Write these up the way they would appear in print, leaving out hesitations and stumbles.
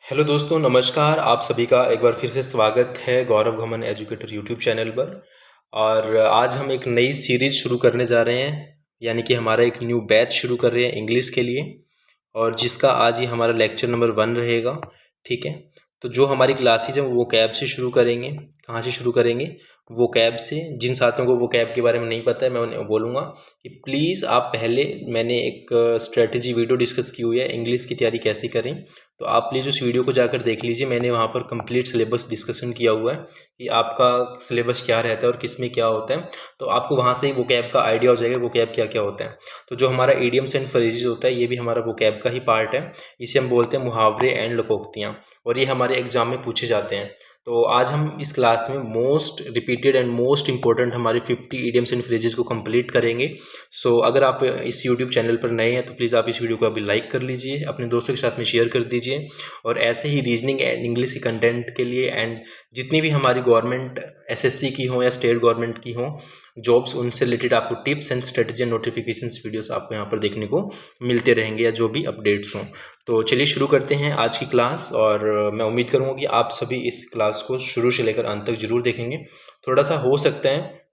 Hello दोस्तों, नमस्कार। आप सभी का एक बार फिर से स्वागत है गौरव घमन एजुकेटर यूट्यूब चैनल पर। और आज हम एक नई सीरीज़ शुरू करने जा रहे हैं, यानी कि हमारा एक न्यू बैच शुरू कर रहे हैं इंग्लिश के लिए, और जिसका आज ही हमारा लेक्चर नंबर 1 रहेगा। ठीक है, तो जो हमारी क्लासेज हैं वो कैब से शुरू करेंगे। कहाँ से शुरू करेंगे? वो कैब से। जिन साथियों को वो कैब के बारे में नहीं पता है, मैं उन्हें बोलूँगा कि प्लीज़ आप पहले, मैंने एक स्ट्रेटजी वीडियो डिस्कस की हुई है इंग्लिश की तैयारी कैसे करें, तो आप प्लीज़ उस वीडियो को जाकर देख लीजिए। मैंने वहाँ पर कंप्लीट सिलेबस डिस्कशन किया हुआ है कि आपका सिलेबस क्या रहता है और किस में क्या होता है, तो आपको वहाँ से वोकैब का आइडिया हो जाएगा वोकैब क्या क्या होता है। तो जो हमारा इडियम्स एंड फ्रेजेस होता है, ये भी हमारा वोकैब का ही पार्ट है। इसे हम बोलते हैं मुहावरे एंड लोकोक्तियाँ, और ये हमारे एग्जाम में पूछे जाते हैं। तो आज हम इस क्लास में most repeated and most important हमारे 50 इडियम्स एंड फ्रेजेस को कंप्लीट करेंगे। सो अगर आप इस यूट्यूब चैनल पर नए हैं तो प्लीज़ आप इस वीडियो को अभी लाइक कर लीजिए, अपने दोस्तों के साथ में शेयर कर दीजिए। और ऐसे ही रीजनिंग एंड इंग्लिश की कंटेंट के लिए, एंड जितनी भी हमारी गवर्नमेंट एसएससी की हो या स्टेट गवर्नमेंट की हो जॉब्स, उनसे रिलेटेड आपको tips and strategy and notifications videos आपको यहाँ पर देखने को मिलते रहेंगे, या जो भी अपडेट्स हों। तो चलिए शुरू करते हैं आज की क्लास, और मैं उम्मीद करूँगा कि आप सभी इस क्लास को शुरू से लेकर अंत तक जरूर देखेंगे। थोड़ा सा हो सकता है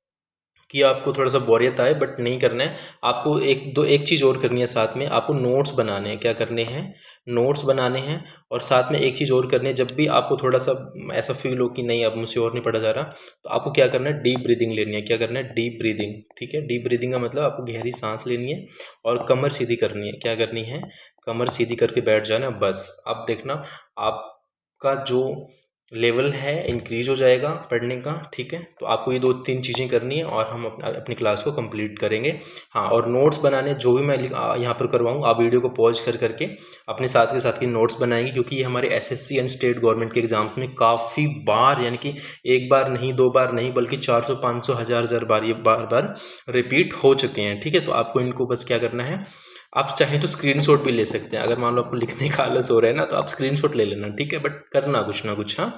कि आपको थोड़ा सा बोरियत आए, बट नहीं करना है आपको। एक चीज़ और करनी है, साथ में आपको नोट्स बनाने हैं। क्या करने हैं? नोट्स बनाने हैं। और साथ में एक चीज़ और करनी है, जब भी आपको थोड़ा सा ऐसा फील हो कि नहीं अब मुझसे और नहीं पढ़ा जा रहा, तो आपको क्या करना है? डीप ब्रीदिंग लेनी है। क्या करना है? Deep breathing. ठीक है, डीप ब्रीदिंग का मतलब आपको गहरी सांस लेनी है और कमर सीधी करनी है। क्या करनी है? कमर सीधी करके बैठ जाना है, बस। अब देखना आपका जो लेवल है इंक्रीज हो जाएगा पढ़ने का। ठीक है, तो आपको ये 2-3 चीज़ें करनी है और हम अपनी क्लास को कंप्लीट करेंगे। हाँ, और नोट्स बनाने जो भी मैं यहाँ पर करवाऊँ, आप वीडियो को पॉज कर करके अपने साथ के साथ की नोट्स बनाएंगे, क्योंकि ये हमारे एसएससी एंड स्टेट गवर्नमेंट के एग्जाम्स में काफ़ी बार, यानी कि एक बार नहीं, 2 बार नहीं, बल्कि 400, 500, हज़ार बार ये बार बार रिपीट हो चुके हैं। ठीक है, तो आपको इनको बस क्या करना है, आप चाहें तो स्क्रीनशॉट भी ले सकते हैं। अगर मान लो आपको लिखने का आलस हो रहा है ना, तो आप स्क्रीनशॉट ले लेना। ठीक है, बट करना कुछ ना कुछ। हाँ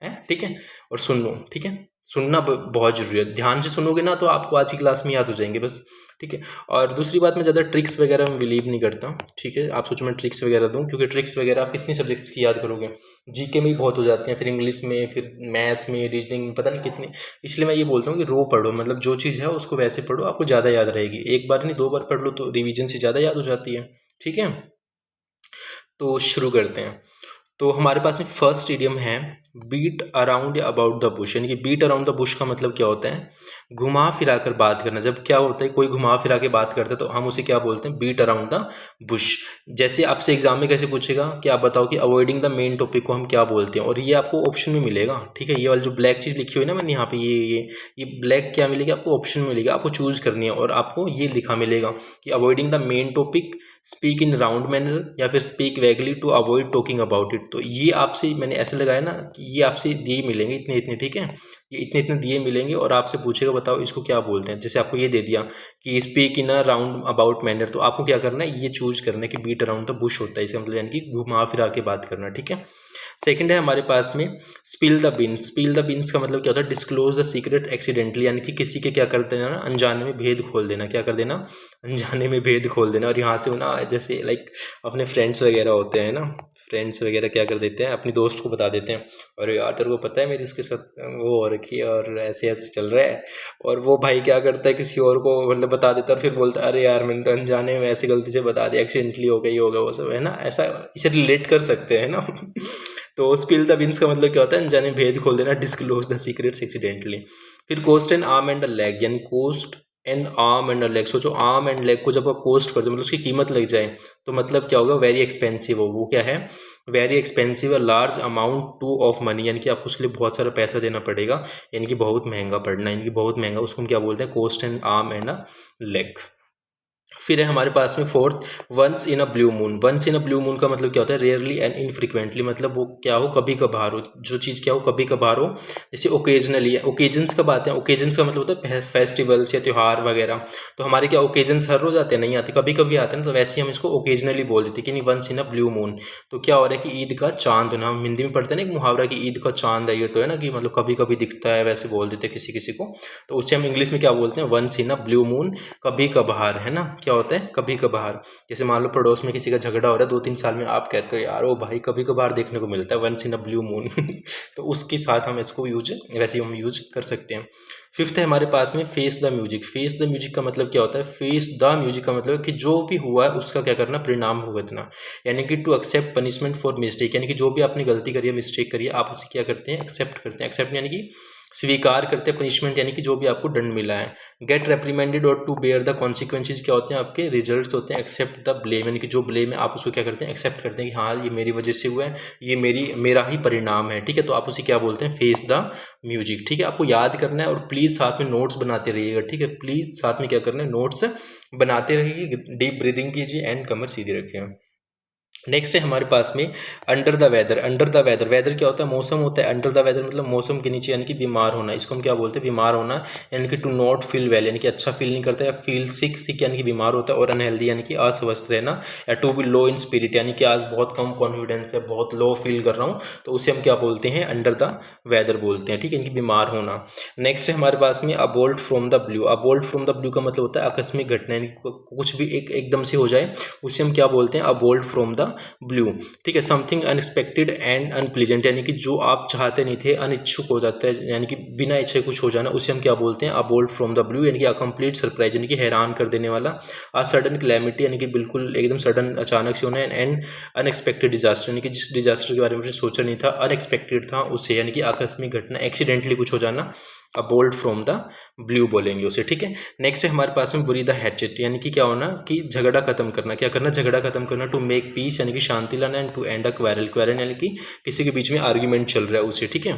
है, ठीक है। और सुनो, ठीक है, सुनना बहुत जरूरी है। ध्यान से सुनोगे ना तो आपको आज की क्लास में याद हो जाएंगे बस। ठीक है। और दूसरी बात, मैं ज़्यादा ट्रिक्स वगैरह में बिलीव नहीं करता। ठीक है, आप सोचो मैं ट्रिक्स वगैरह दूं, क्योंकि ट्रिक्स वगैरह आप कितनी सब्जेक्ट्स की याद करोगे? जीके में ही बहुत हो जाती हैं, फिर इंग्लिश में, फिर मैथ में, रीजनिंग में, पता नहीं कितनी। इसलिए मैं ये बोलता हूँ कि रो पढ़ो, मतलब जो चीज़ है उसको वैसे पढ़ो, आपको ज़्यादा याद रहेगी। एक बार नहीं, 2 बार पढ़ लो तो रिविजन से ज़्यादा याद हो जाती है। ठीक है, तो शुरू करते हैं। तो हमारे पास में फर्स्ट इडियम है बीट अराउंड या अबाउट द बुश। यानी कि बीट अराउंड द बुश का मतलब क्या होता है? घुमा फिरा कर बात करना। जब क्या होता है, कोई घुमा फिरा के बात करता है तो हम उसे क्या बोलते हैं? Beat around the bush. जैसे आपसे एग्जाम में कैसे पूछेगा कि आप बताओ कि अवॉइडिंग द मेन टॉपिक को हम क्या बोलते हैं, और ये आपको ऑप्शन में मिलेगा। ठीक है, ये वाली जो ब्लैक चीज़ लिखी हुई है ना मैंने यहाँ पे, ये ब्लैक क्या मिलेगी आपको? ऑप्शन में मिलेगी। आपको चूज करनी है और आपको ये लिखा मिलेगा कि avoiding the main topic, speak in round manner, या फिर speak vaguely to avoid talking about it. तो ये आपसे मैंने ऐसे लगाया ना कि ये आपसे दिए मिलेंगे इतने इतने। ठीक है, ये इतने इतने दिए मिलेंगे और आपसे पूछेगा बताओ इसको क्या बोलते हैं। जैसे आपको ये दे दिया कि speak in a round about manner, तो आपको क्या करना है? ये चूज करना है कि बीट अराउंड द बुश होता है इसका मतलब, यानी कि घुमा फिरा के बात करना। ठीक है। सेकंड है हमारे पास में spill the beans. Spill the beans का मतलब क्या होता है? डिस्क्लोज द सीक्रेट एक्सीडेंटली, यानी कि किसी के क्या कर देना ना, अनजाने में भेद खोल देना। क्या कर देना? अनजाने में भेद खोल देना। और यहाँ से ना, जैसे लाइक अपने फ्रेंड्स वगैरह होते हैं ना, फ्रेंड्स वगैरह क्या कर देते हैं, अपनी दोस्त को बता देते हैं, अरे यार तेरे को पता है मेरी उसके साथ वो हो रखी है और ऐसे ऐसे चल रहा है। और वो भाई क्या करता है, किसी और को मतलब बता देता है, और फिर बोलता है अरे यार मैंने तो अनजाने में ऐसे गलती से बता दिया, एक्सीडेंटली हो गई, होगा वो सब, है ना। ऐसा इसे रिलेट कर सकते हैं ना। तो स्पिल द बीन्स का मतलब क्या होता है? अनजाने भेद खोल देना, डिस्क्लोज द सीक्रेट्स एक्सीडेंटली। फिर cost and arm and leg, यानी cost and arm and leg. सोचो आर्म एंड लेग को जब आप कोस्ट कर दो, मतलब उसकी कीमत लग जाए, तो मतलब क्या होगा? वेरी एक्सपेंसिव हो। वो क्या है? Very expensive, large amount two of money, यानी कि आपको उसके लिए बहुत सारा पैसा देना पड़ेगा, यानी कि बहुत महंगा पड़ना, यानी कि बहुत महंगा। उसको हम क्या बोलते हैं? Cost and arm and leg. फिर है हमारे पास में fourth, once in a blue moon. Once in a blue moon का मतलब क्या होता है? रेयरली एंड इनफ्रिक्वेंटली, मतलब वो क्या हो? कभी कभार हो। जो चीज़ क्या हो? कभी कभार हो। जैसे ओकेजनली है, ओकेजन्स कब आते हैं? ओकेजन्स का मतलब होता है फेस्टिवल्स या त्यौहार वगैरह। तो हमारे क्या ओकेजन्स हर रोज आते हैं? नहीं आते, कभी कभी आते हैं। तो वैसे ही हम इसको ओकेजनली बोल देते हैं कि नहीं, once in a blue moon. तो क्या हो रहा है कि ईद का चांद होना, हम हिंदी में पढ़ते हैं ना एक मुहावरा कि ईद का चांद है, ये तो है ना, कि मतलब कभी कभी दिखता है, वैसे बोल देते हैं किसी किसी को। तो उससे हम इंग्लिश में क्या बोलते हैं? Once in a blue moon, कभी कभार, है ना। क्या होता है कभी कभार। जैसे मान लो पड़ोस में किसी का झगड़ा हो रहा है 2-3 साल में, आप कहते हो यार ओ भाई कभी कभार देखने को मिलता है, once in a blue moon तो उसके साथ हम इसको वैसे हम यूज कर सकते हैं। फिफ्थ है हमारे पास में face the music. Face the music का मतलब क्या होता है? फेस द म्यूजिक का मतलब कि जो भी हुआ है उसका क्या करना, परिणाम भुगतना। यानी कि to accept punishment for mistake, यानी कि जो भी आपने गलती करी है, मिस्टेक करी है, आप उसे क्या करते हैं, एक्सेप्ट करते हैं। एक्सेप्ट यानी कि स्वीकार करते हैं, पनिशमेंट यानी कि जो भी आपको दंड मिला है। गेट रेप्रीमेंडेड और टू बेयर द कॉन्सिक्वेंसेज क्या होते हैं, आपके रिजल्ट्स होते हैं। एक्सेप्ट द ब्लेम यानी कि जो ब्लेम है आप उसको क्या करते हैं, एक्सेप्ट करते हैं कि हाँ ये मेरी वजह से हुआ है, ये मेरा ही परिणाम है, ठीक है। तो आप उसे क्या बोलते हैं, फेस द म्यूजिक, ठीक है। आपको याद करना है और प्लीज़ साथ में नोट्स बनाते रहिएगा, ठीक है। प्लीज़ साथ में क्या करना है, नोट्स बनाते रहिए, डीप ब्रीदिंग कीजिए एंड कमर सीधी रखिए। नेक्स्ट है हमारे पास में under the weather. Under the weather, weather क्या होता है, मौसम होता है। अंडर द वेदर मतलब मौसम के नीचे, यानी कि बीमार होना। इसको हम क्या बोलते हैं, बीमार होना। यानी कि टू नॉट फील वेल, यानी कि अच्छा फील नहीं करता, या फील सिक, सिक यानी कि बीमार होता है। और अनहेल्दी यानी कि अस्वस्थ रहना। या to be low in spirit, यानी कि आज बहुत कम कॉन्फिडेंस है, बहुत लो फील कर रहा हूँ, तो उसे हम क्या बोलते हैं, अंडर द वेदर बोलते हैं, ठीक है। यानी कि बीमार होना। नेक्स्ट है हमारे पास में a bolt from the blue. A bolt from the blue का मतलब होता है आकस्मिक घटना, यानी कुछ भी एकदम से हो जाए, उसे हम क्या बोलते हैं, अबोल्ट फ्रॉम द ब्लू, ठीक है। समथिंग अनएक्सपेक्टेड एंड अनप्लीजेंट, यानी कि जो आप चाहते नहीं थे, अनिच्छुक हो जाता है, यानी कि बिना इच्छे कुछ हो जाना, उसे हम क्या बोलते हैं, अबोल्ट फ्रॉम द ब्लू। यानी कि अ कंप्लीट सरप्राइज, यानी कि हैरान कर देने वाला। अ सडन क्लैमिटी, यानी कि बिल्कुल एकदम सडन, अचानक से होना है। एंड अनएक्सपेक्टेड डिजास्टर, यानी कि जिस डिजास्टर के बारे में सोचा नहीं था, अनएक्सपेक्टेड था उसे, यानी कि आकस्मिक घटना, एक्सीडेंटली कुछ हो जाना, अबोल्ट फ्रॉम द ब्लू बोलेंगे उसे, ठीक है। नेक्स्ट है हमारे पास में बुरी द हैचेट, यानी कि क्या होना, कि झगड़ा खत्म करना। क्या करना, झगड़ा खत्म करना। टू मेक पीस, यानी कि शांति लाना। And to end a quarrel, quarrel यानी कि किसी के बीच में आर्ग्यूमेंट चल रहा है उसे, ठीक है।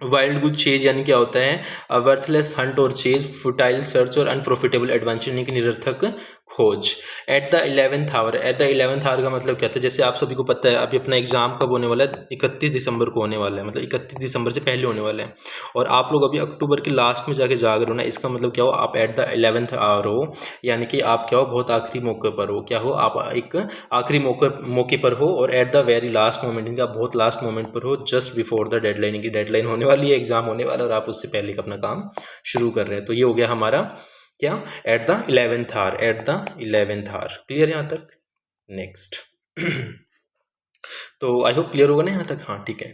वाइल्ड गुड चेज यानी क्या होता है, वर्थलेस हंट और चेज, फुटाइल सर्च और अनप्रॉफिटेबल एडवेंचर, यानी कि निरर्थक खोज। At the 11th hour, at the 11th hour का मतलब क्या था, जैसे आप सभी को पता है अभी अपना एग्जाम कब होने वाला है, 31 दिसंबर को होने वाला है, मतलब 31 दिसंबर से पहले होने वाला है। और आप लोग अभी अक्टूबर के लास्ट में जाके जाग रहे हो ना, इसका मतलब क्या हो, आप एट द 11th आवर हो, यानी कि आप क्या हो, बहुत आखिरी मौके पर हो। क्या हो, आप एक आखिरी मौके पर हो। और at the very last moment, यानी कि आप बहुत लास्ट मोमेंट पर हो, जस्ट बिफोर द डेडलाइन, यानी कि डेडलाइन होने वाली है, एग्जाम होने वाला है, और आप उससे पहले का अपना काम शुरू कर रहे हैं। तो ये हो गया हमारा क्या, at the 11th hour, at the 11th hour. Clear यहाँ तक? नेक्स्ट तो आई होप क्लियर होगा ना यहाँ तक, हाँ ठीक है।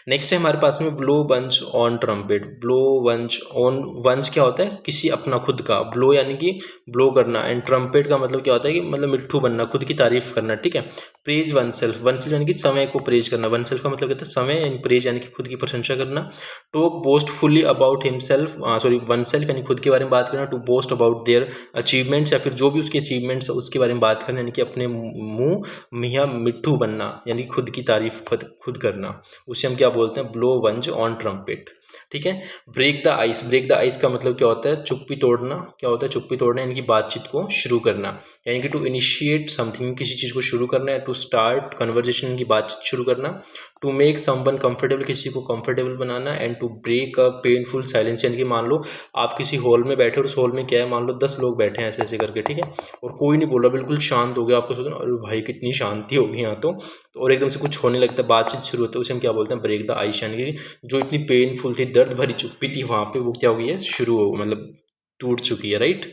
नेक्स्ट है हमारे पास में blow one's on trumpet. Blow one's on, one's क्या होता है, किसी अपना खुद का। ब्लो यानी कि ब्लो करना। एंड ट्रम्पेट का मतलब क्या होता है, कि मतलब मिट्ठू बनना, खुद की तारीफ करना, ठीक है। Praise one self, one self यानी कि समय को प्रेज करना। वन सेल्फ का मतलब कहता है समय, एंड प्रेज यानी कि खुद की प्रशंसा करना। Talk boastfully about himself, sorry oneself यानी खुद के बारे में बात करना। To boast about their achievements, या फिर जो भी उसके अचीवमेंट्स है उसके बारे में बात करना, यानी कि अपने मुंह मियाँ मिट्ठू बनना, यानी खुद की तारीफ खुद करना, उसे हम क्या बोलते हैं, ब्लो वंज ऑन ट्रम्पेट, ठीक है। Break the ice, break the ice का मतलब क्या होता है, चुप्पी तोड़ना। क्या होता है, चुप्पी तोड़ना, यानी कि बातचीत को शुरू करना, यानी कि टू इनिशिएट समथिंग, किसी चीज़ को शुरू करना है। टू स्टार्ट कन्वर्जेशन की बातचीत शुरू करना। टू मेक समवन कंफर्टेबल, किसी को कंफर्टेबल बनाना। And to break a painful silence, यानी कि मान लो आप किसी हॉल में बैठे, और उस हॉल में क्या है, मान लो 10 लोग बैठे हैं ऐसे ऐसे करके, ठीक है। और कोई नहीं बोल रहा, बिल्कुल शांत हो गया, आपको सोचना अरे भाई कितनी शांति होगी यहाँ तो और एकदम से कुछ होने लगता है, बातचीत शुरू होती है, उसे हम क्या बोलते हैं, ब्रेक द आइस, यानी कि जो इतनी पेनफुल थी, दर्द भरी चुप्पी थी वहाँ पे, वो क्या हो गई है, शुरू हो, मतलब टूट चुकी है, राइट।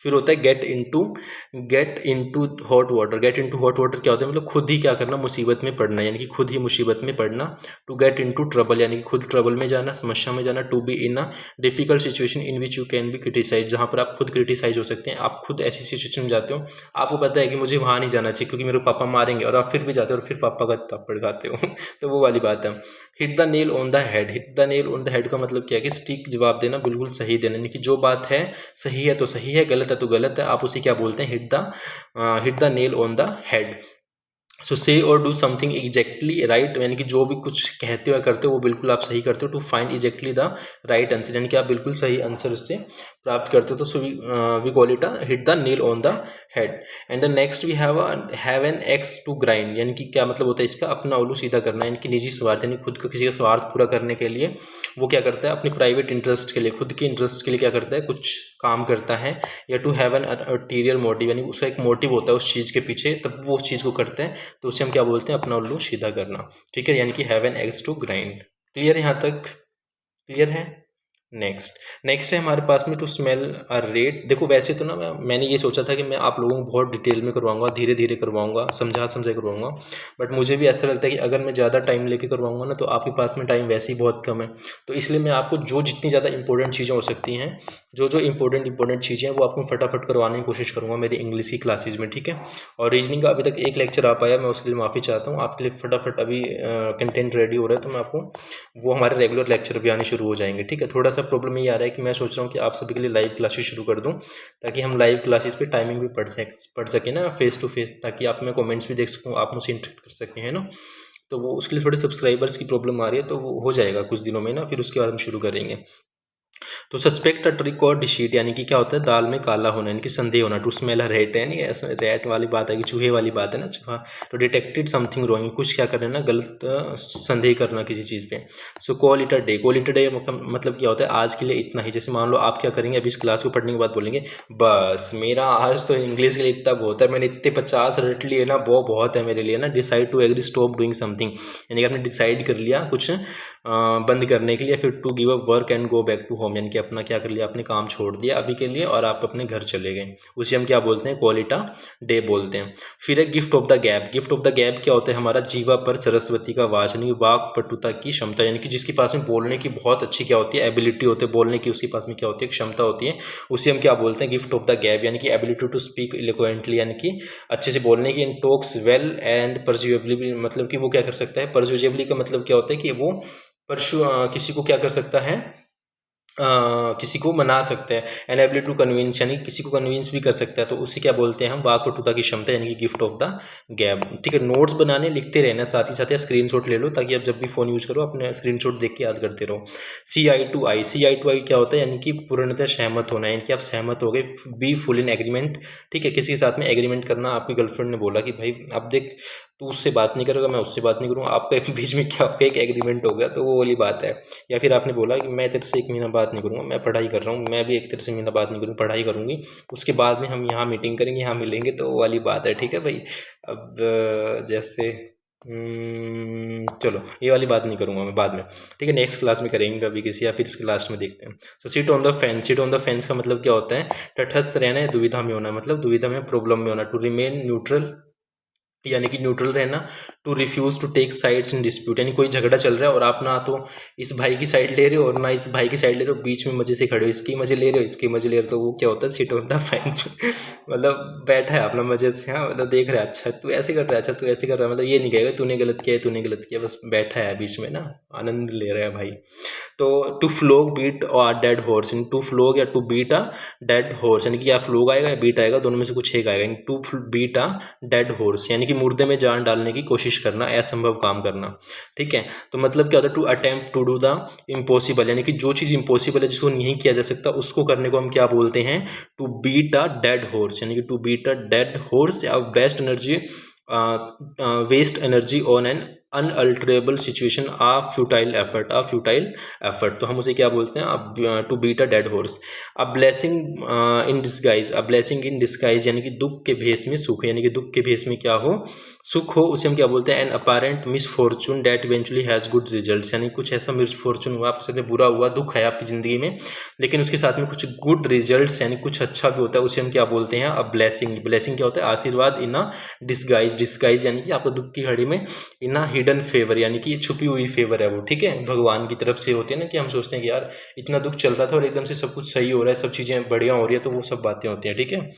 फिर होता है get into hot water. Get into hot water क्या होता है, मतलब खुद ही क्या करना, मुसीबत में पड़ना, यानी कि खुद ही मुसीबत में पड़ना। टू गेट इनटू ट्रबल, यानी कि खुद ट्रबल में जाना, समस्या में जाना। To be in a difficult situation in which you can be criticise, जहाँ पर आप खुद क्रिटिसाइज हो सकते हैं। आप खुद ऐसी सिचुएशन में जाते हो, आपको पता है कि मुझे वहाँ नहीं जाना चाहिए क्योंकि मेरे पापा मारेंगे, और आप फिर भी जाते हो और फिर पापा का थप्पड़ खाते हो तो वो वाली बात है। Hit the nail on the head. Hit the nail on the head का मतलब क्या है, कि स्टिक जवाब देना, बिल्कुल सही देना, यानी कि जो बात है सही है तो सही है, गलत है तो गलत है, आप उसे क्या बोलते हैं, hit the nail on the head. So से और डू समथिंग एग्जैक्टली राइट, यानी कि जो भी कुछ कहते हो या करते हो वो बिल्कुल आप सही करते हो। To find exactly the right answer, यानी कि आप बिल्कुल सही आंसर उससे प्राप्त करते हो। तो so we call it hit the nail on the head. And the next we have an axe to grind, यानी कि क्या मतलब होता है इसका, अपना उल्लू सीधा करना, यानी कि निजी स्वार्थ, यानी खुद को किसी का स्वार्थ पूरा करने के लिए वो क्या करता है, अपने प्राइवेट इंटरेस्ट के लिए, खुद के इंटरेस्ट के लिए क्या करता है, कुछ काम करता है। या to have an ulterior motive, यानी उसका एक मोटिव होता है उस चीज़ के पीछे, तब वो उस चीज़ को करते हैं, तो उसे हम क्या बोलते हैं, अपना उल्लू सीधा करना, ठीक है। यानी कि have an axe to grind. Clear है यहाँ तक? क्लियर है? नेक्स्ट है हमारे पास में टू स्मेल अ रेट। देखो वैसे तो ना मैंने ये सोचा था कि मैं आप लोगों को बहुत डिटेल में करवाऊंगा, धीरे धीरे करवाऊंगा, समझा करवाऊंगा, बट मुझे भी ऐसा लगता है कि अगर मैं ज़्यादा टाइम लेके करवाऊंगा ना तो आपके पास में टाइम वैसे ही बहुत कम है। तो इसलिए मैं आपको जो जितनी ज़्यादा इंपॉर्टेंट चीज़ें हो सकती हैं, जो इंपॉर्टेंट चीज़ें हैं वो आपको फटाफट करवाने की कोशिश करूँगा मेरी इंग्लिश की क्लासेज में, ठीक है। और रीजनिंग का अभी तक एक लेक्चर आ पाया, मैं उसके लिए माफ़ी चाहता हूँ। आपके लिए फटाफट अभी कंटेंट रेडी हो रहा है, तो मैं आपको वो हमारे रेगुलर लेक्चर भी आने शुरू हो जाएंगे, ठीक है। थोड़ा सा प्रॉब्लम ये आ रहा है कि मैं सोच रहा हूँ कि आप सभी के लिए लाइव क्लासेस शुरू कर दूँ, ताकि हम लाइव क्लासेस पे टाइमिंग भी पढ़ सकें ना फेस टू फेस, ताकि आप मैं कमेंट्स भी देख सकूँ, आप मुझसे इंटरेक्ट कर सकें, है ना। तो वो उसके लिए थोड़े सब्सक्राइबर्स की प्रॉब्लम आ रही है, तो वो हो जाएगा कुछ दिनों में ना, फिर उसके बाद हम शुरू करेंगे। तो सस्पेक्ट अ ट्रिक और डिशीट, यानी कि क्या होता है, दाल में काला होना, यानी कि संदेह होना। टू स्मेल अ रेट है, नहीं ऐसा रेट वाली बात है कि चूहे वाली बात है ना, चूहा। तो डिटेक्टेड समथिंग रॉन्ग, कुछ क्या करना ना, गलत संदेह करना किसी चीज़ पे। So call it a day. Call it a day मतलब क्या होता है, आज के लिए इतना ही। जैसे मान लो आप क्या करेंगे, अभी इस क्लास को पढ़ने के बाद बोलेंगे बस मेरा आज तो इंग्लिश के लिए इतना बहुत है, मैंने इतने 50 रट लिए ना, वो बहुत है मेरे लिए ना। Decide to agree stop doing something, यानी कि आपने डिसाइड कर लिया कुछ बंद करने के लिए। फिर to give up work and go back to home, यानी कि अपना क्या कर लिया, आपने काम छोड़ दिया अभी के लिए और आप अपने घर चले गए। उसे हम क्या बोलते हैं, क्वालिटा डे बोलते हैं। फिर है gift of the gap. Gift of the gap क्या होता है, हमारा जीवा पर सरस्वती का वाच, यानी वाक पटुता की क्षमता, यानी कि जिसके पास में बोलने की बहुत अच्छी क्या होती है, एबिलिटी होती है बोलने की, उसके पास में क्या होती है, क्षमता होती है। उसे हम क्या बोलते हैं, गिफ्ट ऑफ द गैप, यानी कि एबिलिटी टू स्पीक इलोक्वेंटली, यानी कि अच्छे से बोलने की। इन टॉक्स वेल एंड परज्यूएबली, मतलब कि वो क्या कर सकता है, परज्यूएबली का मतलब क्या होता है कि वो किसी को क्या कर सकता है, किसी को मना सकता है। एंड एबिलिटी टू कन्विंस, यानी किसी को कन्विंस भी कर सकता है, तो उसे क्या बोलते हैं हम, वाक्पटुता की क्षमता, यानी कि गिफ्ट ऑफ द गैप, ठीक है। नोट्स बनाने लिखते रहना, साथ ही साथ स्क्रीनशॉट ले लो, ताकि आप जब भी फ़ोन यूज करो अपने स्क्रीनशॉट देख के याद करते रहो। सी आई टू आई क्या होता है, यानी कि पूर्णतः सहमत होना, यानी कि आप सहमत हो गए। बी फुल इन एग्रीमेंट, ठीक है, किसी के साथ में एग्रीमेंट करना। आपकी गर्लफ्रेंड ने बोला कि भाई अब देख तू उससे बात नहीं करेगा, मैं उससे बात नहीं करूँगा, आपका एक बीच में क्या एक एग्रीमेंट हो गया, तो वो वाली बात है। या फिर आपने बोला कि मैं तेरे से 1 महीना बात नहीं करूँगा, मैं पढ़ाई कर रहा हूँ, मैं भी एक तेरे से महीना बात नहीं करूँगी, पढ़ाई करूँगी, उसके बाद में हम यहाँ मीटिंग करेंगे, यहाँ मिलेंगे, तो वो वाली बात है, ठीक है भाई। अब जैसे चलो ये वाली बात नहीं करूँगा मैं बाद में, ठीक है, नेक्स्ट क्लास में करेंगे कभी किसी, या फिर इसके लास्ट में देखते हैं। So sit on the fence. Sit on the fence का मतलब क्या होता है, तटस्थ रहना है, दुविधा में होना, मतलब दुविधा में, प्रॉब्लम में होना। टू रिमेन न्यूट्रल, यानी कि न्यूट्रल रहना। To refuse to take sides in dispute, यानी कोई झगड़ा चल रहा है और आप ना तो इस भाई की साइड ले रहे हो और ना इस भाई की साइड ले रहे हो, बीच में मजे से खड़े हो, इसकी मजे ले रहे हो, इसके मजे ले रहे हो, तो वो क्या होता है, सिट ऑन द फेंस। मतलब बैठा है अपना मजे से, हाँ, मतलब देख रहा है, अच्छा तू ऐसे कर रहा है, अच्छा तू ऐसे कर रहा है, मतलब ये नहीं कहेगा तूने गलत किया है, तूने गलत किया, बस बैठा है बीच में ना, आनंद ले रहा है भाई। तो टू फ्लोग बीट और dead horse, in to flog या to beat a dead horse, यानी कि या फ्लोग आएगा या बीट आएगा, दोनों में से कुछ एक आएगा। In to beat a dead horse, यानी कि मुर्दे में जान डालने की कोशिश करना, असंभव काम करना, ठीक है। तो मतलब क्या होता है, to attempt to do the impossible, यानी कि जो चीज़ इम्पॉसिबल है, जिसको नहीं किया जा सकता, उसको करने को हम क्या बोलते हैं, to beat a dead horse, यानी कि to beat a dead horse, या waste energy on an unalterable situation, a futile effort. तो हम उसे क्या बोलते हैं, to beat a dead horse. A blessing in disguise. A blessing in disguise, यानी कि दुख के भेष में सुख, यानी कि दुख के भेष में क्या हो, सुख हो, उसे हम क्या बोलते हैं, an apparent misfortune that eventually has good results, यानी कुछ ऐसा मिसफॉर्चून हुआ, आपके साथ बुरा हुआ, दुख है आपकी ज़िंदगी में, लेकिन उसके साथ में कुछ गुड रिजल्ट्स, यानी कुछ अच्छा भी होता है, उसे हम क्या बोलते हैं, अ ब्लेसिंग। ब्लेसिंग क्या होता है, आशीर्वाद, इन अ डिस्गाइज, यानी कि आपको दुख की घड़ी में इन अ हिडन फेवर, यानी कि छुपी हुई फेवर है वो, ठीक है, भगवान की तरफ से होती है ना, कि हम सोचते हैं कि यार इतना दुख चल रहा था और एकदम से सब कुछ सही हो रहा है, सब चीज़ें बढ़िया हो रही है, तो वो सब बातें होती हैं, ठीक है।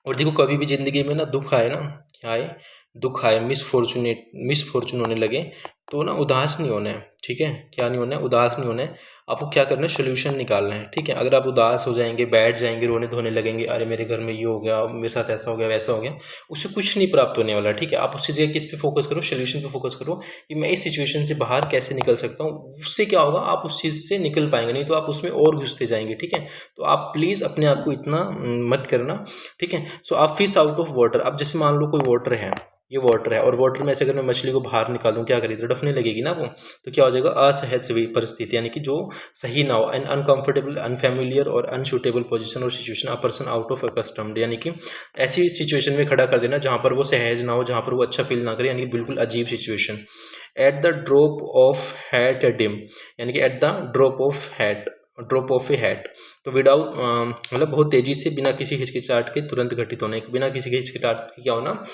और देखो कभी भी ज़िंदगी में ना दुख आए ना, क्या आए, दुख आए, मिसफॉर्चून होने लगे, तो ना उदास नहीं होना है, ठीक है, क्या नहीं होना है, उदास नहीं होना है। आपको क्या करना है, सोल्यूशन निकालना है, ठीक है। अगर आप उदास हो जाएंगे, बैठ जाएंगे, रोने धोने लगेंगे, अरे मेरे घर में ये हो गया, मेरे साथ ऐसा हो गया, वैसा हो गया, उससे कुछ नहीं प्राप्त होने वाला, ठीक है। आप उससे जगह किस पे फोकस करो, सोल्यूशन पे फोकस करो, कि मैं इस सिचुएशन से बाहर कैसे निकल सकता हूँ। उससे क्या होगा, आप उस चीज़ से निकल पाएंगे, नहीं तो आप उसमें और घुसते जाएंगे, ठीक है। तो आप प्लीज़ अपने आप को इतना मत करना, ठीक है। सो आप फिश आउट ऑफ वाटर। अब जैसे मान लो कोई वाटर है, ये वाटर है, और वाटर में से अगर मैं मछली को बाहर निकालूं, क्या करेगी, तो डफने लगेगी ना वो, तो क्या हो जाएगा, असहज परिस्थिति, यानी कि जो सही ना हो, एन अनकंफर्टेबल, अनफेमिलियर और अनसूटेबल पोजीशन और situation, a person out of accustomed, यानी कि ऐसी सिचुएशन में खड़ा कर देना जहाँ पर वो सहज ना हो, जहाँ पर वो अच्छा फील ना करे, यानी कि बिल्कुल अजीब situation. At the drop of hat dim, यानी कि at the drop of hat, drop of A hat, तो विदाउट मतलब बहुत तेज़ी से बिना किसी हिचकिचाहट के तुरंत घटित होना, बिना किसी हिचकिचाहट के क्या होना,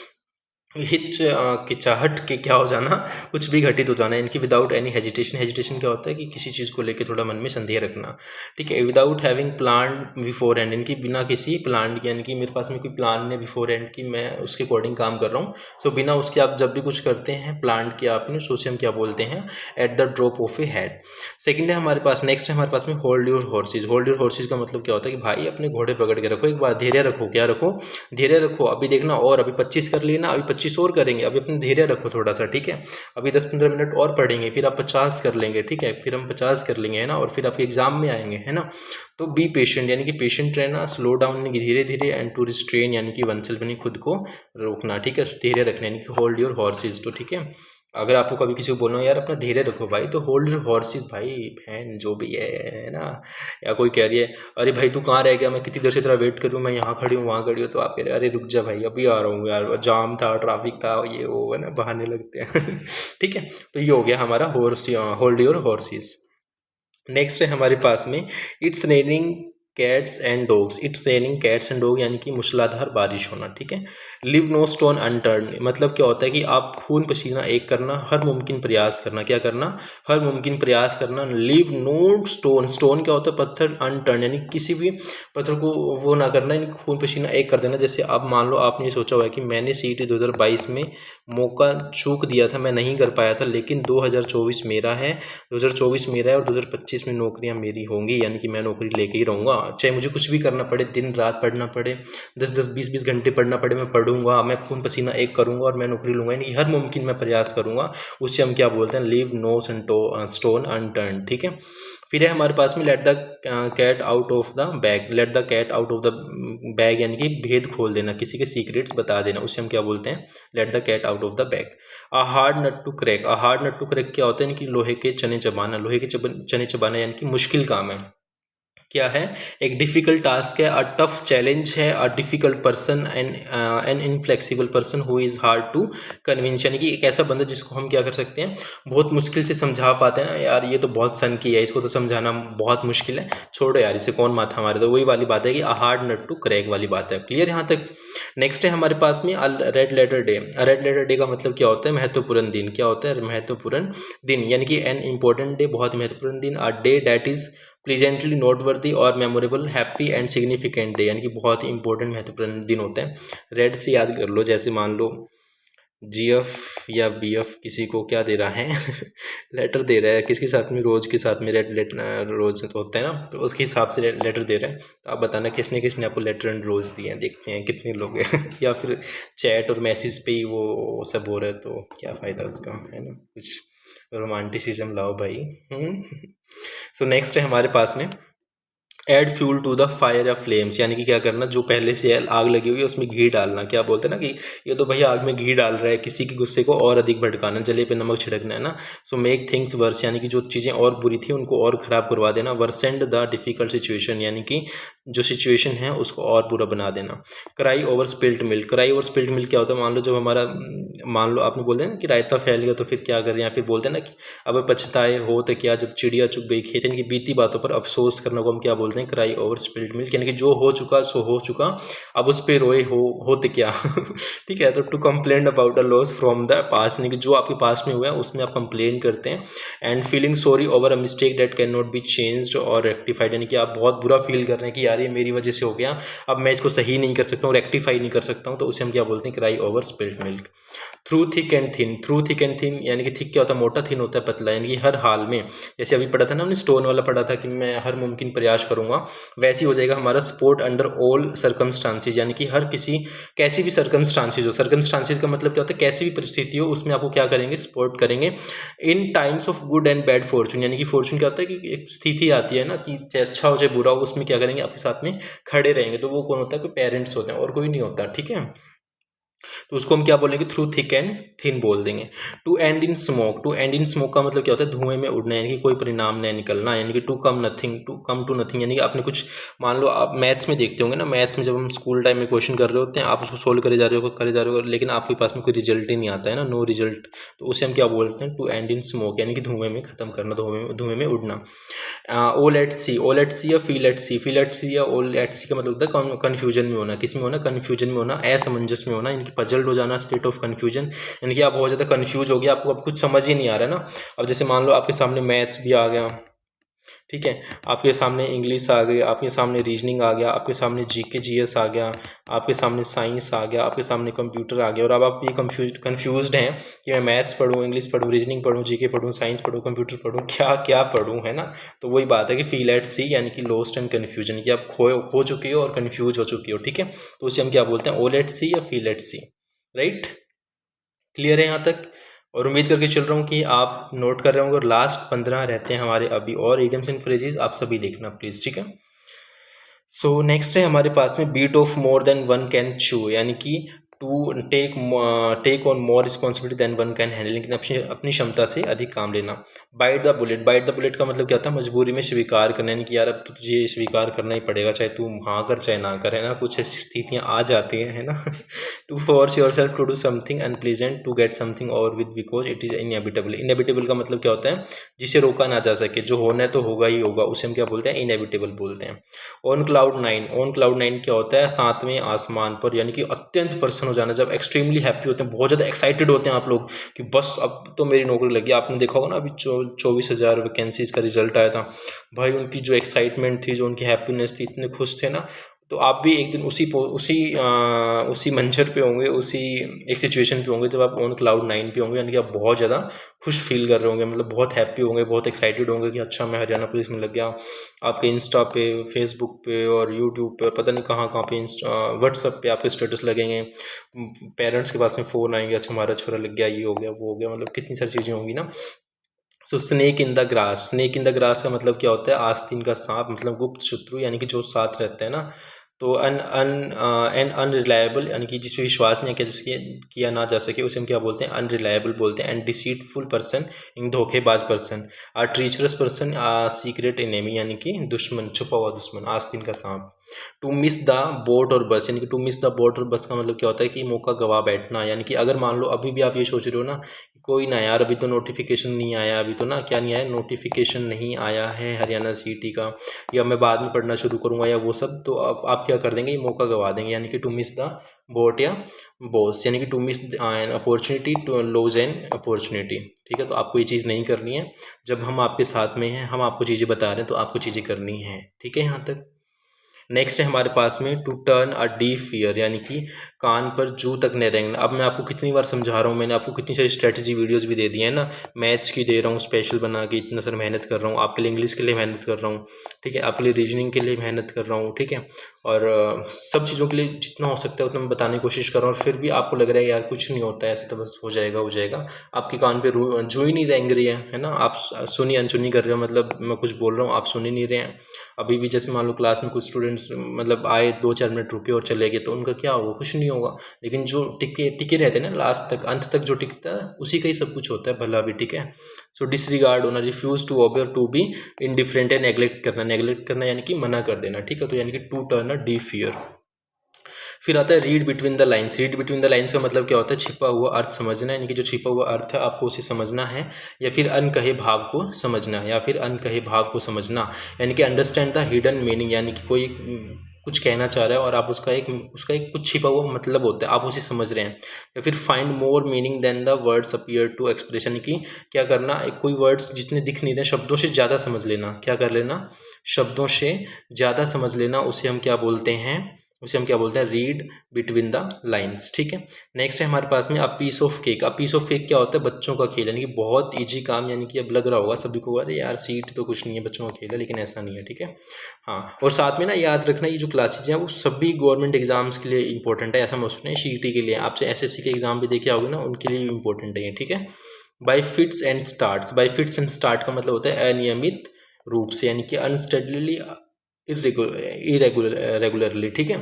किचाहट के क्या हो जाना, कुछ भी घटित हो जाना, इनकी विदाउट एनी हेजिटेशन। हेजिटेशन क्या होता है कि किसी चीज़ को लेकर थोड़ा मन में संदेह रखना, ठीक है। Without having plan before hand, इनकी बिना किसी प्लान, यानी कि मेरे पास में कोई प्लान नहीं बिफोर हैंड कि मैं उसके अकॉर्डिंग काम कर रहा हूँ। सो बिना उसके आप जब भी कुछ करते हैं प्लान किया आपने, सो से हम क्या बोलते हैं, at the drop of A had. Second है हमारे पास, नेक्स्ट है हमारे पास में hold your horse's. Hold your horse's का मतलब क्या होता है कि भाई अपने घोड़े पकड़ के रखो, एक बार धैर्य रखो, क्या रखो, धैर्य रखो। अभी देखना, और अभी 25 कर लिए ना, अभी 25 और करेंगे, अभी अपने धैर्य रखो थोड़ा सा, ठीक है। अभी 10-15 मिनट और पढ़ेंगे, फिर आप 50 कर लेंगे, ठीक है, फिर हम 50 कर लेंगे, है ना, और फिर आपके एग्जाम में आएंगे, है ना। तो बी पेशेंट, यानी कि पेशेंट रहना, स्लो डाउन यानी कि धीरे धीरे, एंड टू रिस्ट्रेन यानी कि वनसेल्फ यानी खुद को रोकना, ठीक है, धैर्य रखना, यानी कि होल्ड योर हॉर्सेज। तो ठीक है, अगर आपको कभी किसी को बोलना हो यार अपना धैर्य रखो भाई, तो होल्ड योर हॉर्सेज भाई, बहन जो भी है ना। या कोई कह रही है अरे भाई तू कहाँ रह गया, मैं कितनी देर से तेरा वेट करूँ, मैं यहाँ खड़ी हूँ वहाँ खड़ी हूँ, तो आप कह रहे अरे रुक जा भाई अभी आ रहा हूँ यार, जाम था, ट्रैफिक था, ये वो, है ना, बहाने लगते हैं ठीक है, तो ये हो गया हमारा होल्ड योर हॉर्सेज। नेक्स्ट है हमारे पास में, it's raining cats and dogs. It's raining cats and dog यानी कि मूसलाधार बारिश होना, ठीक है। लिव नो स्टोन अनटर्न, मतलब क्या होता है कि आप खून पसीना एक करना, हर मुमकिन प्रयास करना, क्या करना, हर मुमकिन प्रयास करना। लिव नो स्टोन, स्टोन क्या होता है, पत्थर, अनटर्न यानी किसी भी पत्थर को वो ना करना, यानी खून पसीना एक कर देना। जैसे आप मान लो आपने सोचा हुआ है कि मैंने CET 2022 में मौका चूक दिया था, मैं नहीं कर पाया था, लेकिन 2024 मेरा है, 2024 मेरा है, और 2025 में नौकरियां मेरी होंगी, यानी कि मैं नौकरी लेके ही रहूँगा, चाहे मुझे कुछ भी करना पड़े, दिन रात पढ़ना पड़े, 10-10 20-20 घंटे पढ़ना पड़े, मैं पढ़ूंगा, मैं खून पसीना एक करूँगा और मैं नौकरी लूँगा, यानी कि हर मुमकिन मैं प्रयास करूँगा। उससे हम क्या बोलते हैं, लीव नो स्टोन अनटर्न, ठीक है। फिर है हमारे पास में let the cat out of the bag. Let the cat out of the bag यानी कि भेद खोल देना, किसी के सीक्रेट्स बता देना, उससे हम क्या बोलते हैं, let the cat out of the bag. A hard nut to crack. A hard nut to crack क्या होता है, यानी कि लोहे के चने चबाना, लोहे के चने चबाना यानी कि मुश्किल काम है, क्या है, एक डिफ़िकल्ट टास्क है, अ टफ चैलेंज है, a difficult person and an inflexible person who is hard to convince, यानी कि एक ऐसा बंदा जिसको हम क्या कर सकते हैं, बहुत मुश्किल से समझा पाते हैं ना, यार ये तो बहुत सन की है, इसको तो समझाना बहुत मुश्किल है, छोड़ो यार इसे कौन माथा मारे, तो वही वाली बात है कि a hard nut to crack वाली बात है। क्लियर यहाँ तक। नेक्स्ट है हमारे पास में red letter day. Red letter day का मतलब क्या होता है, महत्वपूर्ण दिन, क्या होता है, महत्वपूर्ण दिन, यानी कि एन इम्पोर्टेंट डे, बहुत महत्वपूर्ण दिन, a day date is pleasantly noteworthy और memorable, happy and significant day, यानी कि बहुत ही इंपॉर्टेंट महत्वपूर्ण दिन होते हैं। रेड से याद कर लो, जैसे मान लो GF या BF किसी को क्या दे रहा है लेटर दे रहा है, किसके साथ में, रोज के साथ में, रेड लेटर रोज होता है ना, तो उसके हिसाब से लेटर दे रहे हैं। तो आप बताना किसने किसने आपको लेटर एंड रोज दिए हैं, देखते हैं कितने लोग हैं या फिर चैट और मैसेज पे ही वो सब हो रहा है, तो क्या फ़ायदा उसका, है ना, कुछ रोमांटिसिज्म लाओ भाई सो नेक्स्ट है हमारे पास में, add fuel to the fire या फ्लेम्स, यानी कि क्या करना, जो पहले से आग लगी हुई है उसमें घी डालना, क्या बोलते हैं ना कि ये तो भैया आग में घी डाल रहा है, किसी के गुस्से को और अधिक भड़काना, जले पे नमक छिड़कना, है ना। सो मेक थिंग्स वर्स, यानी कि जो चीज़ें और बुरी थी उनको और ख़राब करवा देना। वर्सेंड द डिफ़िकल्ट सिचुएशन, यानी कि जो सिचुएशन है उसको और बुरा बना देना। Cry over spilt milk. Cry over spilt milk क्या होता है, मान लो जब हमारा, मान लो आपने बोलते हैं ना कि रायता फैल गया तो फिर क्या करें, या फिर बोलते हैं ना कि अब पछताए हो तो क्या, जब चिड़िया चुग गई खेत, यानी कि बीती बातों पर अफसोस करने को हम क्या बोलते हैं, क्राई ओवर स्पिल्ट मिल्क, यानी कि जो हो चुका सो हो चुका, अब उस पर रोए हो तो क्या ठीक है। तो to complain about a loss from the past, यानी कि जो आपके पास में हुआ है उसमें आप कंप्लेन करते हैं। And feeling sorry over a mistake that can not be changed और रेक्टिफाइड, यानी कि आप बहुत बुरा फील कर रहे हैं कि यार ये मेरी वजह से हो गया, अब मैं इसको सही नहीं कर सकता हूँ, रेक्टिफाई नहीं कर सकता हूँ, तो उसे हम क्या बोलते हैं, cry over spilt milk. Through thick and thin. Through thick and thin यानी कि थिक क्या होता है, मोटा, थिन होता है पतला, यानी कि हर हाल में, जैसे अभी पढ़ा था ना हमने स्टोन वाला पढ़ा था कि मैं हर मुमकिन प्रयास करूंगा, वैसे ही हो जाएगा हमारा सपोर्ट अंडर ऑल सर्कमस्टांसिस, यानी कि हर किसी, कैसी भी सर्कमस्टांसिस हो, सर्कमस्टांसिस का मतलब क्या होता है, कैसी भी परिस्थिति हो उसमें आपको क्या करेंगे, सपोर्ट करेंगे। In times of good and bad fortune, यानी कि फॉर्चून क्या होता है कि एक स्थिति आती है ना कि चाहे अच्छा हो चाहे बुरा हो, उसमें क्या करेंगे, आपके साथ में खड़े रहेंगे, तो वो कौन होता है, कोई पेरेंट्स होते हैं और कोई नहीं होता, ठीक है। तो उसको हम क्या बोलेंगे, थ्रू थिक एंड थिन बोल देंगे। To end in smoke, to end in smoke का मतलब क्या होता है, धुएं में उड़ना, यानी कि कोई परिणाम नहीं निकलना, यानी कि to come nothing, to come to nothing, यानी कि आपने कुछ, मान लो आप मैथ्स में देखते होंगे ना, मैथ्स में जब हम स्कूल टाइम में क्वेश्चन कर रहे होते हैं, आप उसको सोल्व करे जा रहे हो लेकिन आपके पास में कोई रिजल्ट ही नहीं आता है ना, नो रिजल्ट, तो उसे हम क्या बोलते हैं, टू एंड इन स्मोक, यानी कि धुएं में खत्म करना, धुएं में उड़ना। ओ लेट सी, ओ लेट सी या फी लेट सी, फी लेट सी या ओ लेट सी का मतलब होता है कन्फ्यूजन में होना, किस में होना, कन्फ्यूजन में होना, असमंजस में होना, इनकी पजल्ड हो जाना, स्टेट ऑफ कन्फ्यूजन, यानी कि आप बहुत ज़्यादा कन्फ्यूज हो गया, आपको अब कुछ समझ ही नहीं आ रहा है ना। अब जैसे मान लो आपके सामने मैथ्स भी आ गया, ठीक है, आपके सामने इंग्लिश आ गई, आपके सामने रीजनिंग आ गया, आपके सामने जीके जीएस आ गया, आपके सामने साइंस आ गया, आपके सामने कंप्यूटर आ गया, और अब आप ये कन्फ्यूज्ड हैं कि मैं मैथ्स पढूँ, इंग्लिश पढूँ, रीजनिंग पढूँ, जीके पढूँ, साइंस पढूँ, कंप्यूटर पढूँ, क्या क्या पढूँ, है ना। तो वही बात है कि फील एट सी, यानी कि लॉस्ट एंड कन्फ्यूजन, कि आप खो चुके हो और कन्फ्यूज हो चुकी हो, ठीक है। तो उसे हम क्या बोलते हैं, ऑल एट सी या feel at sea, right. Clear है यहाँ तक। और उम्मीद करके चल रहा हूँ कि आप नोट कर रहे होंगे, और लास्ट 15 रहते हैं हमारे अभी और इडियम्स एंड फ्रेजेस, आप सभी देखना प्लीज़, ठीक है। सो नेक्स्ट है हमारे पास में bite off more than one can chew, यानी कि to take on more responsibility than one can handle, लेकिन अपनी क्षमता से अधिक काम लेना। Bite the bullet, bite the bullet का मतलब क्या था, मजबूरी में स्वीकार करना, यानी कि यार अब तो तुझे स्वीकार करना ही पड़ेगा, चाहे तू हाँ कर चाहे ना कर, है ना, कुछ ऐसी स्थितियाँ आ जाती हैं, है ना। To force yourself to do something unpleasant to get something over with because it is inevitable, inevitable का मतलब क्या होता है, जिसे रोका ना जा सके, जो होना है तो होगा ही होगा, उसे हम क्या बोलते हैं, इनएविटेबल बोलते हैं। On cloud nine, on cloud nine क्या होता है, सातवें आसमान पर, यानी कि अत्यंत प्रसन्न हो जाना, जब एक्सट्रीमली हैप्पी होते हैं, बहुत ज़्यादा एक्साइटेड होते हैं आप लोग कि बस अब तो मेरी नौकरी लगी। आपने देखा होगा ना, अभी 24,000 वैकेंसीज का रिजल्ट आया था, भाई उनकी जो एक्साइटमेंट थी, जो उनकी हैप्पीनेस थी, इतने खुश थे ना। तो आप भी एक दिन उसी मंजर पे होंगे, उसी एक सिचुएशन पे होंगे जब आप ऑन क्लाउड नाइन पे होंगे, यानी कि आप बहुत ज़्यादा खुश फील कर रहे होंगे, मतलब बहुत हैप्पी होंगे, बहुत एक्साइटेड होंगे कि अच्छा मैं हरियाणा पुलिस में लग गया। आपके इंस्टा पे, फेसबुक पे और यूट्यूब पे, पता नहीं कहाँ कहाँ पे, व्हाट्सअप पे आपके स्टेटस लगेंगे, पेरेंट्स के पास में फ़ोन आएंगे, अच्छा हमारा छोरा लग गया, ये हो गया वो हो गया, मतलब कितनी सारी चीज़ें होंगी ना। So snake in the grass, snake in the grass का मतलब क्या होता है, आस्तीन का सांप, मतलब गुप्त शत्रु, यानी कि जो साथ रहते हैं ना। तो एन अनरिलायबल, यानी कि जिस पे विश्वास नहीं किया ना जा सके, उसे हम क्या बोलते हैं, अनरिलायबल बोलते हैं। एंड डिसीटफुल पर्सन, इन धोखेबाज पर्सन। आ ट्रीचरस पर्सन, सीक्रेट एनिमी, यानी कि दुश्मन, छुपा हुआ दुश्मन, आस्तीन का सांप। टू मिस द बोट और बस, यानी कि टू मिस द बोट और बस का मतलब क्या होता है कि मौका गवा बैठना, यानी कि अगर मान लो अभी भी आप ये सोच रहे हो ना, कोई ना यार, अभी तो नोटिफिकेशन नहीं आया, अभी तो ना, क्या नहीं आया, नोटिफिकेशन नहीं आया है हरियाणा सीटी का, या मैं बाद में पढ़ना शुरू करूँगा या वो सब, तो आप क्या कर देंगे, ये मौका गवा देंगे, यानी कि टू मिस द बोट या बॉस, यानी कि to miss an opportunity to lose an opportunity, ठीक है। तो आपको ये चीज़ नहीं करनी है, जब हम आपके साथ में हैं, हम आपको चीज़ें बता रहे हैं, तो आपको चीज़ें करनी है, ठीक है यहाँ तक। नेक्स्ट है हमारे पास में to turn a deaf ear, यानी कि कान पर जू तक नहीं रेंगना। अब मैं आपको कितनी बार समझा रहा हूँ, मैंने आपको कितनी सारी स्ट्रेटजी वीडियोस भी दे दी है ना, मैथ्स की दे रहा हूँ स्पेशल बना के, इतना सारा मेहनत कर रहा हूँ आपके लिए, इंग्लिश के लिए मेहनत कर रहा हूँ, ठीक है, आपके लिए रीजनिंग के लिए मेहनत कर रहा हूँ, ठीक है, और सब चीज़ों के लिए जितना हो सकता है उतना मैं बताने की कोशिश कर रहा हूँ, और फिर भी आपको लग रहा है यार कुछ नहीं होता है, ऐसे तो बस हो जाएगा, आपके कान पे जू ही नहीं रेंग रही है ना, आप सुनी अनसुनी कर रहे हो, मतलब मैं कुछ बोल रहा हूँ आप सुन ही नहीं रहे हैं। अभी भी जैसे मान लो क्लास में कुछ स्टूडेंट्स मतलब आए, 2-4 मिनट रुके और चले गए, तो उनका क्या होगा, कुछ नहीं होगा, लेकिन जो टिके टिके रहते हैं ना लास्ट तक, अंत तक जो टिकता है, उसी का ही सब कुछ होता है भला भी, ठीक है। सो डिसरिगार्ड होना, refuse to obey, to be indifferent है, नेग्लेक्ट करना यानी कि मना कर देना, ठीक है। तो यानी कि to turn a deaf ear. फिर आता है read between the lines, read between the lines का मतलब क्या होता है, छिपा हुआ अर्थ समझना, यानी कि जो छिपा हुआ अर्थ है आपको उसे समझना है, या फिर अनकहे भाव को समझना, यानी कि अंडरस्टैंड द हिडन मीनिंग, यानी कि कोई कुछ कहना चाह रहा है और आप उसका एक कुछ छिपा हुआ मतलब होता है, आप उसे समझ रहे हैं। या फिर find more meaning than the words appear to express, यानी कि क्या करना, एक कोई वर्ड्स जितने दिख नहीं रहे, शब्दों से ज़्यादा समझ लेना, क्या कर लेना, शब्दों से ज़्यादा समझ लेना, उसे हम क्या बोलते हैं, रीड बिटवीन द लाइन्स, ठीक है। नेक्स्ट है हमारे पास में a piece of cake. A piece of cake क्या होता है, बच्चों का खेल, यानी कि बहुत इजी काम, यानी कि अब लग रहा होगा सभी को, अरे यार सीट तो कुछ नहीं है, बच्चों का खेल है, लेकिन ऐसा नहीं है, ठीक है। हाँ, और साथ में ना याद रखना, ये जो क्लासेज हैं वो सभी गवर्नमेंट एग्जाम्स के लिए इंपॉर्टेंट है, ऐसा मत सोचना सीईटी के लिए, आपसे एसएससी के एग्जाम भी देखे आओगे ना, उनके लिए इंपॉर्टेंट है ये, ठीक है। By fits and starts, by fits and start का मतलब होता है अनियमित रूप से, यानी कि अनस्टेडली, इरेगुलरली, ठीक है।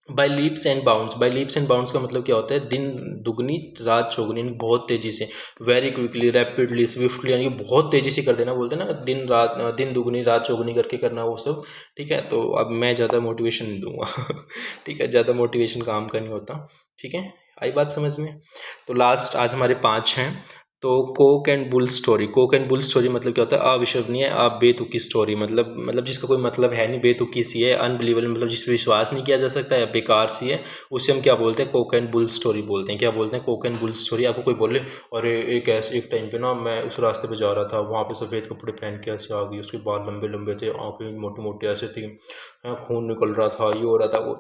बाय लीप्स एंड बाउंड्स का मतलब क्या होता है, दिन दुगनी रात चौगुनी, यानी बहुत तेज़ी से, वेरी क्विकली, रैपिडली, स्विफ्टली, यानी कि बहुत तेज़ी से कर देना, बोलते हैं ना दिन रात, दिन दुगनी रात चौगुनी करके करना वो सब। ठीक है, तो अब मैं ज़्यादा मोटिवेशन नहीं दूंगा ठीक है, ज़्यादा मोटिवेशन काम का नहीं होता। ठीक है, आई बात समझ में। तो लास्ट आज हमारे 5 हैं। तो Coke and bull story. Coke and bull story मतलब क्या होता है, अविश्वसनीय, बेतुकी स्टोरी, मतलब जिसका कोई मतलब है नहीं, बेतुकी सी है, अनबिलीवेबल, मतलब जिस पर विश्वास नहीं किया जा सकता या बेकार सी है, उसे हम क्या बोलते हैं, कोक एंड बुल स्टोरी बोलते हैं। क्या बोलते हैं, कोक एंड बुल स्टोरी। आपको कोई बोले, अरे एक टाइम पे ना मैं उस रास्ते पे जा रहा था, वहाँ पे सफ़ेद कपड़े पहन के ऐसे आ गई, उसके बाल लंबे लंबे थे, आँखें मोटी मोटी ऐसे थी, खून निकल रहा था, ये हो रहा था वो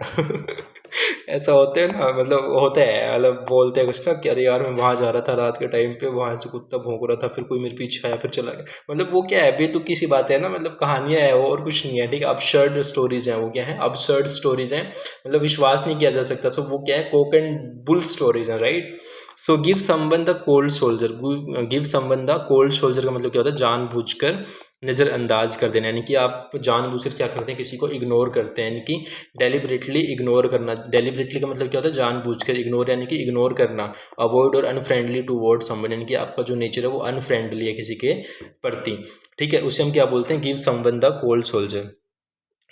ऐसा होता है ना, मतलब होता है, मतलब बोलते हैं कुछ ना कि अरे यार मैं वहाँ जा रहा था रात के टाइम पे, वहाँ से कुत्ता भौंक रहा था, फिर कोई मेरे पीछे आया, फिर चला गया। मतलब वो क्या है, बेतुकी सी बात है ना, मतलब कहानियाँ है वो, और कुछ नहीं है। ठीक है, absurd स्टोरीज हैं वो, क्या है, absurd स्टोरीज हैं, मतलब विश्वास नहीं किया जा सकता। सो वो क्या है, कोक एंड बुल स्टोरीज हैं, right. So give someone the cold soldier. Give someone the cold soldier का मतलब क्या होता है, जानबूझकर नज़रअंदाज कर देना, यानी कि आप जानबूझकर क्या करते हैं, किसी को इग्नोर करते हैं, यानी कि डेलिबरेटली इग्नोर करना। डेलिबरेटली का मतलब क्या होता है, जानबूझकर, इग्नोर यानी कि इग्नोर करना। अवॉइड और अनफ्रेंडली टूवर्ड समवन, यानी कि आपका जो नेचर है वो अनफ्रेंडली है किसी के प्रति। ठीक है, उसे हम क्या बोलते हैं, give someone the cold soldier.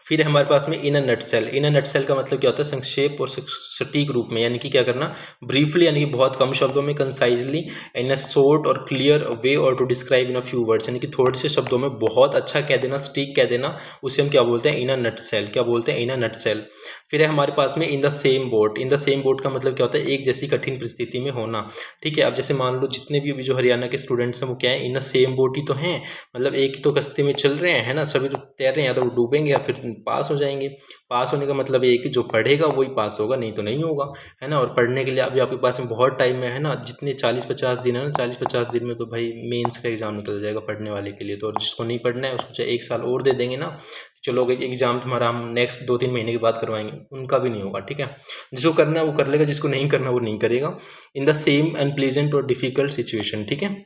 फिर हमारे पास में इन अ नटसेल। इन अ नटसेल का मतलब क्या होता है, संक्षेप और सटीक रूप में, यानी कि क्या करना, ब्रीफली, यानी कि बहुत कम शब्दों में, कंसाइजली, इन अ शॉर्ट और क्लियर वे, और to describe in a few words, यानी कि थोड़े से शब्दों में बहुत अच्छा कह देना, सटीक कह देना, उसे हम क्या बोलते हैं, इन अ नटसेल। क्या बोलते हैं, इन अ नटसेल। फिर है हमारे पास में इन the same boat. In the same boat का मतलब क्या होता है, एक जैसी कठिन परिस्थिति में होना। ठीक है, अब जैसे मान लो जितने भी अभी जो हरियाणा के स्टूडेंट्स हैं वो क्या है, इन द सेम बोट ही तो हैं, मतलब एक ही तो कश्ती में चल रहे हैं, है ना, सभी तो तैर रहे हैं, या तो वो डूबेंगे या फिर पास हो जाएंगे। पास होने का मतलब ये है कि जो पढ़ेगा वही पास होगा, नहीं तो नहीं होगा, है ना। और पढ़ने के लिए अभी आपके पास में बहुत टाइम है ना, जितने 40-50 दिन है ना, 40-50 दिन में तो भाई मेंस का एग्जाम निकल जाएगा पढ़ने वाले के लिए। तो और जिसको नहीं पढ़ना है उसको चाहे 1 साल और दे देंगे ना, चलो एग्जाम तुम्हारा हम नेक्स्ट 2-3 महीने के बाद करवाएंगे, उनका भी नहीं होगा। ठीक है, जिसको करना है वो कर लेगा, जिसको नहीं करना वो नहीं करेगा। इन द सेम अनप्लीजेंट और डिफिकल्ट सिचुएशन। ठीक है,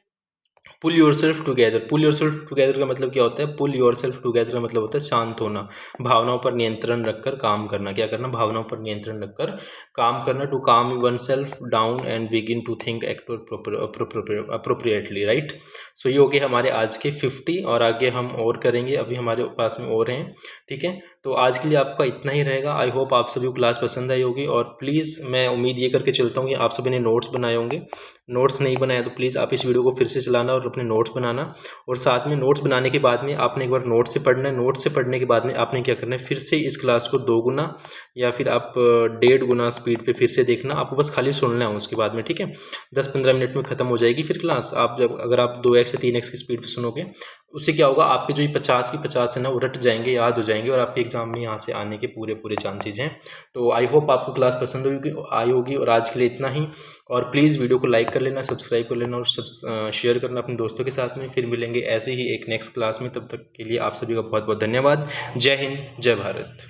pull yourself together. Pull yourself together का मतलब क्या होता है, पुल योर सेल्फ टुगेदर का मतलब होता है शांत होना, भावनाओं पर नियंत्रण रखकर काम करना। क्या करना, भावनाओं पर नियंत्रण रखकर काम करना। To calm oneself down and begin to think act appropriately, right. So ये हो गए हमारे आज के 50, और आगे हम और करेंगे, अभी हमारे पास में और हैं। ठीक है, तो आज के लिए आपका इतना ही रहेगा। आई होप आप सभी को क्लास पसंद आई होगी, और प्लीज़ मैं उम्मीद ये करके चलता हूँ कि आप सभी ने नोट्स बनाए होंगे। नोट्स नहीं बनाया तो प्लीज़ आप इस वीडियो को फिर से चलाना और अपने नोट्स बनाना। और साथ में नोट्स बनाने के बाद में आपने एक बार नोट्स से पढ़ना है। नोट्स से पढ़ने के बाद में आपने क्या करना है, फिर से इस क्लास को 2 गुना या फिर आप 1.5 गुना स्पीड पे फिर से देखना। आपको बस खाली सुनना है उसके बाद में, ठीक है। 10-15 मिनट में ख़त्म हो जाएगी फिर क्लास। आप जब अगर आप 2x से 3x की स्पीड पर सुनोगे, उससे क्या होगा, आपके जो ये 50 की 50 है ना, वो रट जाएंगे, याद हो जाएंगे, और आपके एग्जाम में यहाँ से आने के पूरे पूरे चांसेज हैं। तो आई होप आपको क्लास पसंद आई होगी, और आज के लिए इतना ही। और प्लीज़ वीडियो को लाइक कर लेना, सब्सक्राइब कर लेना, और शेयर करना अपने दोस्तों के साथ में। फिर मिलेंगे ऐसे ही एक नेक्स्ट क्लास में, तब तक के लिए आप सभी का बहुत बहुत धन्यवाद। जय हिंद, जय भारत।